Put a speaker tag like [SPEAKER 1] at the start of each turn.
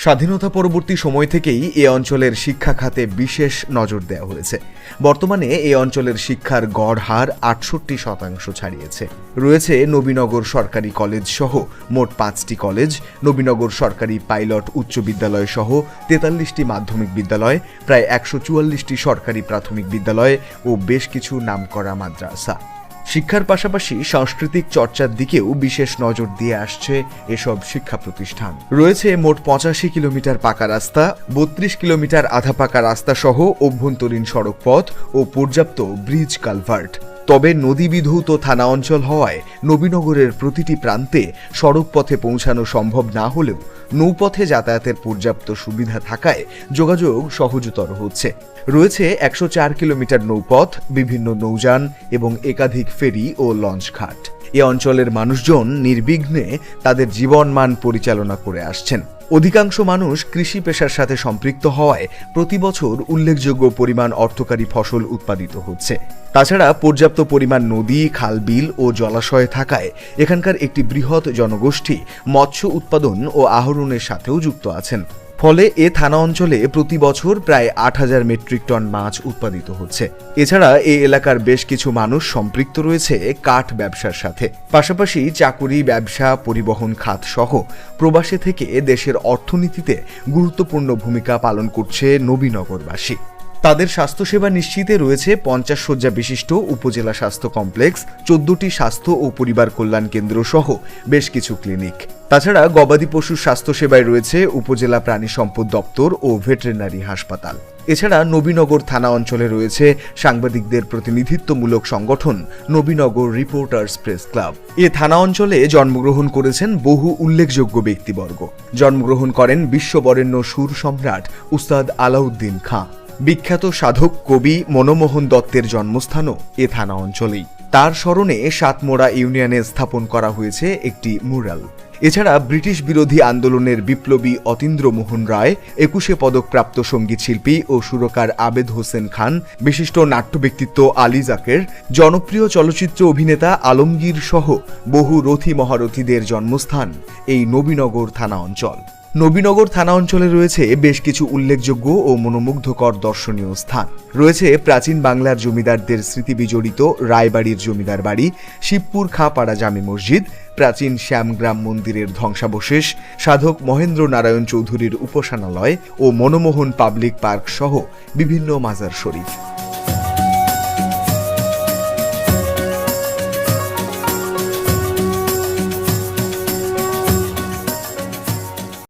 [SPEAKER 1] স্বাধীনতা পরবর্তী সময় থেকেই এ অঞ্চলের শিক্ষা খাতে বিশেষ নজর দেওয়া হয়েছে। বর্তমানে এ অঞ্চলের শিক্ষার গড় হার ৬৮% ছাড়িয়েছে। রয়েছে নবীনগর সরকারি কলেজ সহ মোট ৫টি কলেজ, নবীনগর সরকারি পাইলট উচ্চ বিদ্যালয় সহ ৪৩টি মাধ্যমিক বিদ্যালয়, প্রায় ১৪৪টি সরকারি প্রাথমিক বিদ্যালয় ও বেশ কিছু নামকরা মাদ্রাসা। শিক্ষার পাশাপাশি সাংস্কৃতিক চর্চার দিকেও বিশেষ নজর দিয়ে আসছে এসব শিক্ষা প্রতিষ্ঠান। রয়েছে মোট ৮৫ কিলোমিটার পাকা রাস্তা, ৩২ কিলোমিটার আধা পাকা রাস্তা সহ অভ্যন্তরীণ সড়ক পথ ও পর্যাপ্ত ব্রিজ কালভার্ট। তবে নদী বিধৌত থানা অঞ্চল হওয়ায় নবীনগরের প্রতিটি প্রান্তে সড়ক পথে পৌঁছানো সম্ভব না হলেও নৌপথে যাতায়াতের পর্যাপ্ত সুবিধা থাকায় যোগাযোগ সহজতর হচ্ছে। রয়েছে ১০৪ কিলোমিটার নৌপথ, বিভিন্ন নৌযান এবং একাধিক ফেরি ও লঞ্চ ঘাট। এ অঞ্চলের মানুষজন নির্বিঘ্নে তাদের জীবনমান পরিচালনা করে আসছেন। অধিকাংশ মানুষ কৃষি পেশার সাথে সম্পৃক্ত হওয়ায় প্রতি বছর উল্লেখযোগ্য পরিমাণ অর্থকরী ফসল উৎপাদিত হচ্ছে। তাছাড়া পর্যাপ্ত পরিমাণ নদী, খাল, বিল ও জলাশয় থাকায় এখানকার একটি বৃহৎ জনগোষ্ঠী মৎস্য উৎপাদন ও আহরণের সাথেও যুক্ত আছেন। ফলে এ থানা অঞ্চলে প্রতি বছর প্রায় ৮,০০০ মেট্রিক টন মাছ উৎপাদিত হচ্ছে। এছাড়া এই এলাকার বেশ কিছু মানুষ সম্পৃক্ত রয়েছে কাঠ ব্যবসার সাথে। পাশাপাশি চাকুরি, ব্যবসা, পরিবহন খাত সহ প্রবাসে থেকে দেশের অর্থনীতিতে গুরুত্বপূর্ণ ভূমিকা পালন করছে নবীনগরবাসী। তাদের স্বাস্থ্যসেবা নিশ্চিতে রয়েছে ৫০ শয্যা বিশিষ্ট উপজেলা স্বাস্থ্য কমপ্লেক্স, ১৪টি স্বাস্থ্য ও পরিবার কল্যাণ কেন্দ্র সহ বেশ কিছু ক্লিনিক। তাছাড়া গবাদি পশুর স্বাস্থ্যসেবায় রয়েছে উপজেলা প্রাণী সম্পদ দপ্তর ও ভেটেরিনারি হাসপাতাল। এছাড়া নবীনগর থানা অঞ্চলে রয়েছে সাংবাদিকদের প্রতিনিধিত্বমূলক সংগঠন নবীনগর রিপোর্টার্স প্রেস ক্লাব। এ থানা অঞ্চলে জন্মগ্রহণ করেছেন বহু উল্লেখযোগ্য ব্যক্তিবর্গ। জন্মগ্রহণ করেন বিশ্ববরেণ্য সুর সম্রাট উস্তাদ আলাউদ্দিন খাঁ। বিখ্যাত সাধক কবি মনমোহন দত্তের জন্মস্থানও এ থানা অঞ্চলেই। তার স্মরণে সাতমোড়া ইউনিয়নে স্থাপন করা হয়েছে একটি মুরাল। এছাড়া ব্রিটিশ বিরোধী আন্দোলনের বিপ্লবী অতীন্দ্রমোহন রায়, ২১ পদকপ্রাপ্ত সঙ্গীত শিল্পী ও সুরকার আবেদ হোসেন খান, বিশিষ্ট নাট্য ব্যক্তিত্ব আলী জাকের, জনপ্রিয় চলচ্চিত্র অভিনেতা আলমগীর সহ বহু রথী মহারথীদের জন্মস্থান এই নবীনগর থানা অঞ্চল। নবীনগর থানা অঞ্চলে রয়েছে বেশ কিছু উল্লেখযোগ্য ও মনোমুগ্ধকর দর্শনীয় স্থান। রয়েছে প্রাচীন বাংলার জমিদারদের স্মৃতি বিজড়িত রায়বাড়ির জমিদার বাড়ি, শিবপুর খাঁপাড়া জামে মসজিদ, প্রাচীন শ্যামগ্রাম মন্দিরের ধ্বংসাবশেষ, সাধক মহেন্দ্র নারায়ণ চৌধুরীর উপাসনালয় ও মনমোহন পাবলিক পার্ক সহ বিভিন্ন মাজার শরীফ।